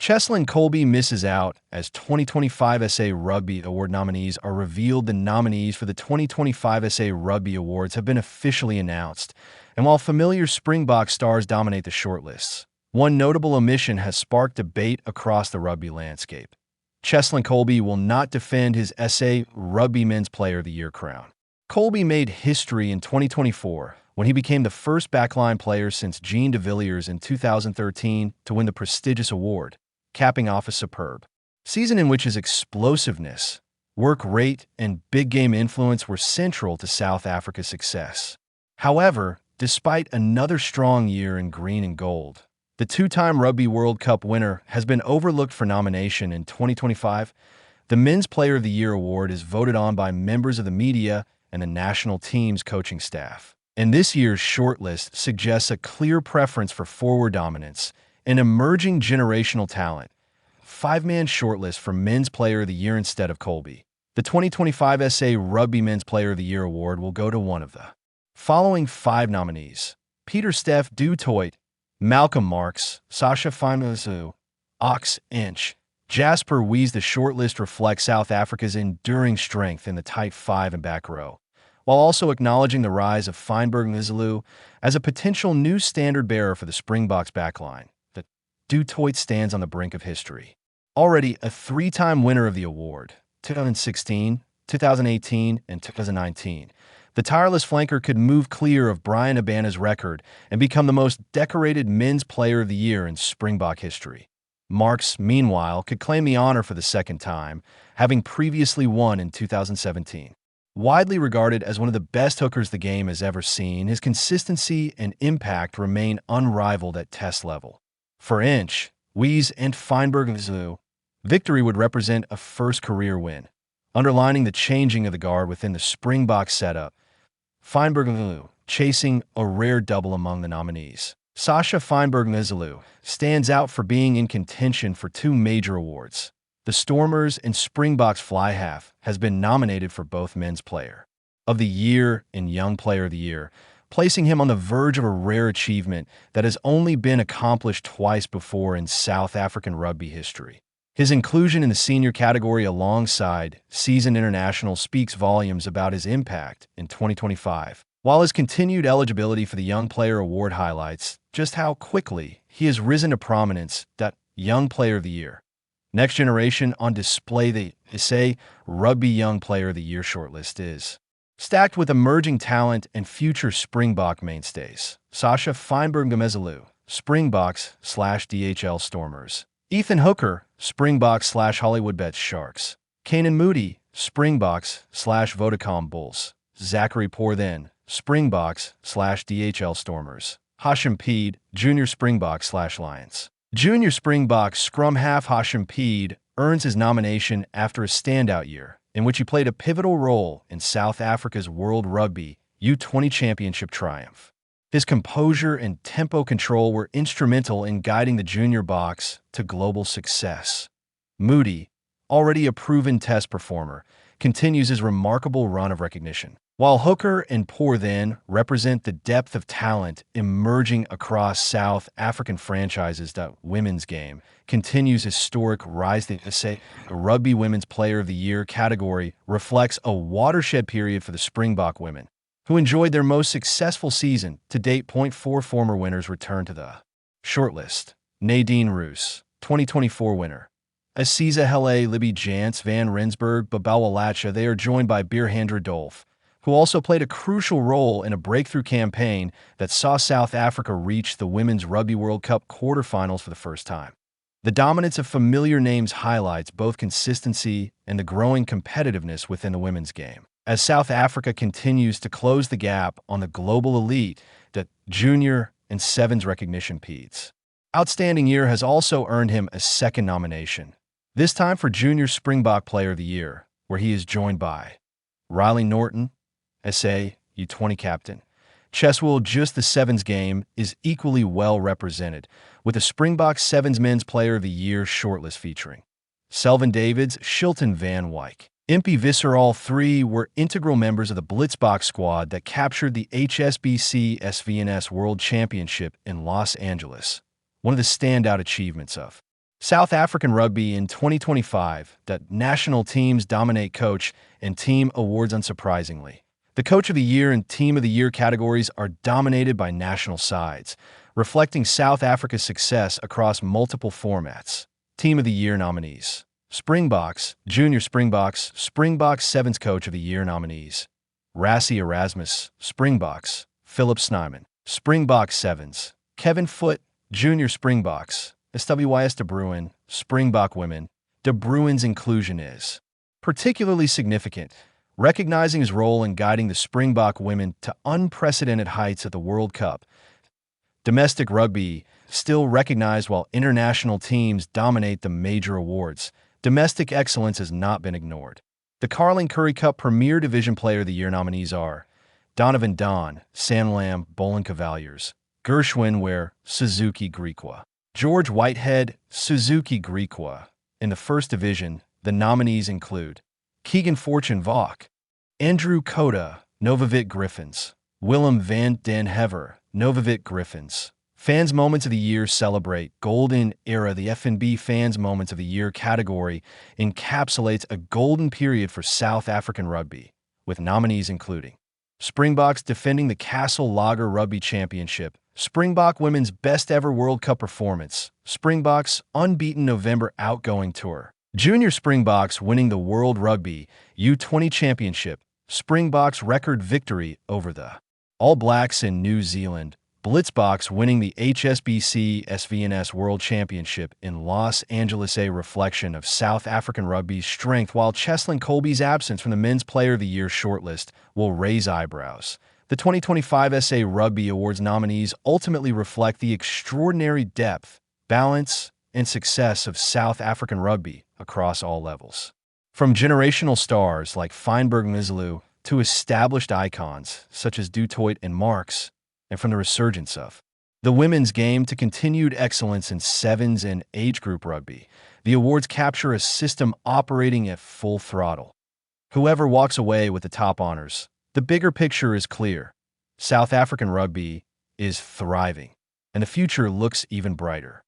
Cheslin Kolbe misses out as 2025 SA Rugby Award nominees are revealed. The nominees for the 2025 SA Rugby Awards have been officially announced, and while familiar Springbok stars dominate the shortlists, one notable omission has sparked debate across the rugby landscape. Cheslin Kolbe will not defend his SA Rugby Men's Player of the Year crown. Kolbe made history in 2024 when he became the first backline player since Jean de Villiers in 2013 to win the prestigious award, capping off a superb season in which his explosiveness, work rate, and big game influence were central to South Africa's success. However, despite another strong year in green and gold, the two-time Rugby World Cup winner has been overlooked for nomination in 2025. The Men's Player of the Year award is voted on by members of the media and the national team's coaching staff. And this year's shortlist suggests a clear preference for forward dominance and emerging generational talent. Five-man shortlist for Men's Player of the Year instead of Kolbe. The 2025 SA Rugby Men's Player of the Year award will go to one of the following five nominees: Pieter-Steph du Toit, Malcolm Marx, Sacha Feinberg-Mngomezulu, Nche, Jasper. Wiese. The shortlist reflects South Africa's enduring strength in the tight five and back row, while also acknowledging the rise of Feinberg-Mngomezulu as a potential new standard-bearer for the Springboks backline. The Du Toit stands on the brink of history. Already a three-time winner of the award, 2016, 2018, and 2019, the tireless flanker could move clear of Brian Abana's record and become the most decorated Men's Player of the Year in Springbok history. Marx, meanwhile, could claim the honor for the second time, having previously won in 2017. Widely regarded as one of the best hookers the game has ever seen, his consistency and impact remain unrivaled at test level. For Nche, Wiese, and Feinberg-Mngomezulu, victory would represent a first career win, underlining the changing of the guard within the Springbok setup. Feinberg-Mngomezulu chasing a rare double among the nominees. Sacha Feinberg-Mngomezulu stands out for being in contention for two major awards. The Stormers and Springboks fly half has been nominated for both Men's Player of the Year and Young Player of the Year, placing him on the verge of a rare achievement that has only been accomplished twice before in South African rugby history. His inclusion in the senior category alongside seasoned internationals speaks volumes about his impact in 2025, while his continued eligibility for the Young Player Award highlights just how quickly he has risen to prominence. Young Player of the Year. Next generation on display. The SA Rugby Young Player of the Year shortlist is stacked with emerging talent and future Springbok mainstays. Sacha Feinberg-Mngomezulu, Springboks/DHL Stormers. Ethan Hooker, Springboks/HollywoodBets Sharks. Kanan Moody, Springboks/Vodacom Bulls. Zachary Porthen, Springboks/DHL Stormers. Hashim Peed, Junior Springboks/Lions. Junior Springboks scrum half Hashim Peed earns his nomination after a standout year, in which he played a pivotal role in South Africa's World Rugby U20 Championship triumph. His composure and tempo control were instrumental in guiding the Junior Boks to global success. Moody, already a proven test performer, continues his remarkable run of recognition, while Hooker and Porthen represent the depth of talent emerging across South African franchises. The women's game continues historic rise. The SA Rugby Women's Player of the Year category reflects a watershed period for the Springbok women, who enjoyed their most successful season to date. 4 former winners return to the shortlist. Nadine Roos, 2024 winner. Aziza Hele, Libby Jantz, Van Rensburg, Babawa Latcha. They are joined by Birhandra Dolf, who also played a crucial role in a breakthrough campaign that saw South Africa reach the Women's Rugby World Cup quarterfinals for the first time. The dominance of familiar names highlights both consistency and the growing competitiveness within the women's game, as South Africa continues to close the gap on the global elite. The junior and sevens recognition. Peeds outstanding year has also earned him a second nomination, this time for Junior Springbok Player of the Year, where he is joined by Riley Norton, SA U20 captain. Cheswell. Just the sevens game is equally well represented, with the Springbok Sevens Men's Player of the Year shortlist featuring Selvin Davids, Shilton Van Wyk, Impie Visser. All three were integral members of the Blitzboks squad that captured the HSBC SVNS World Championship in Los Angeles, one of the standout achievements of South African Rugby in 2025, the national teams dominate coach and team awards unsurprisingly. The Coach of the Year and Team of the Year categories are dominated by national sides, reflecting South Africa's success across multiple formats. Team of the Year nominees. Springboks, Junior Springboks, Springboks Sevens Coach of the Year nominees. Rassie Erasmus, Springboks, Philip Snyman, Springboks Sevens, Kevin Foote, Junior Springboks, SWYS De Bruin, Springbok Women. De Bruin's inclusion is particularly significant, recognizing his role in guiding the Springbok women to unprecedented heights at the World Cup. Domestic rugby, still recognized while international teams dominate the major awards, domestic excellence has not been ignored. The Carling Currie Cup Premier Division Player of the Year nominees are Donovan Don, Sanlam, Boland Cavaliers, Gershwin Ware, Suzuki Griqua, George Whitehead, Suzuki Griqua. In the First Division, the nominees include Keegan Fortune Vaughk, Andrew Coda, Novavik Griffins, Willem van den Hever, Novavik Griffins. Fans Moments of the Year celebrate Golden Era. The FNB Fans Moments of the Year category encapsulates a golden period for South African rugby, with nominees including Springboks defending the Castle Lager Rugby Championship, Springbok Women's Best Ever World Cup Performance, Springboks' Unbeaten November Outgoing Tour, Junior Springboks winning the World Rugby U20 Championship, Springboks' record victory over the All Blacks in New Zealand, Blitzboks winning the HSBC SVNS World Championship in Los Angeles. A reflection of South African rugby's strength. While Cheslin Kolbe's absence from the Men's Player of the Year shortlist will raise eyebrows, the 2025 SA Rugby Awards nominees ultimately reflect the extraordinary depth, balance, and success of South African rugby across all levels. From generational stars like Feinberg-Mngomezulu to established icons such as Du Toit and Marx, and from the resurgence of the women's game to continued excellence in sevens and age group rugby, the awards capture a system operating at full throttle. Whoever walks away with the top honors, the bigger picture is clear. South African rugby is thriving, and the future looks even brighter.